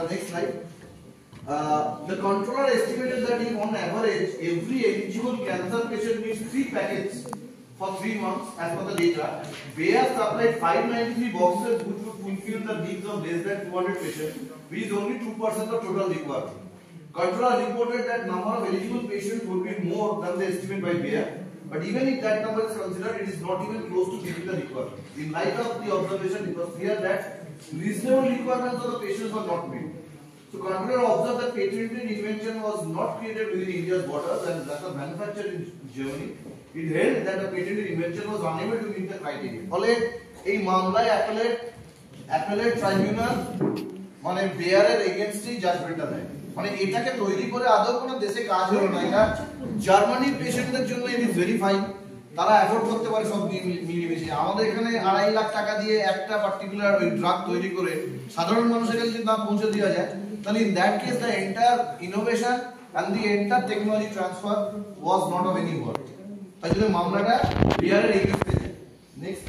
the next slide. The controller estimated that in on average every eligible cancer patient needs 3 packets for 3 months as per the data. Bayer supplied 593 boxes which would fulfill the needs of less than 200 patients, which is only 2% of total requirement. Controller reported that number of eligible patients would be more than the estimate by Bayer, but even if that number is considered, it is not even close to meeting the requirement. In light of the observation, it was clear that reasonable requirements of the patients were not met. So controller observed that patented invention was not created within India's borders and that was manufactured in Germany. It held that the patented invention was unable to meet the criteria. ফলে এই মামলায় appellate tribunal মানে বেয়ারের এগেইনস্টে জাজমেন্টটা দেয়। মানে এটাকে তৈরি করে আদৌ কোনো দেশে কাজ হলো না। এটা জার্মানির পেশেন্টদের জন্য ইট ইজ ভেরি ফাইন, তারা অ্যাফোর্ড করতে পারে সব মিলিমিশে। আমাদের এখানে 2.5 লাখ টাকা দিয়ে একটা পার্টিকুলার ওই ড্রাগ তৈরি করে সাধারণ মানুষের কাছে যদি দাম পৌঁছে দেওয়া যায়, তাহলে in that case the entire innovation and the entire technology transfer was not of any worth. তাই জন্য মামলাটা বেয়ারের এগেইনস্টে। নেক্সট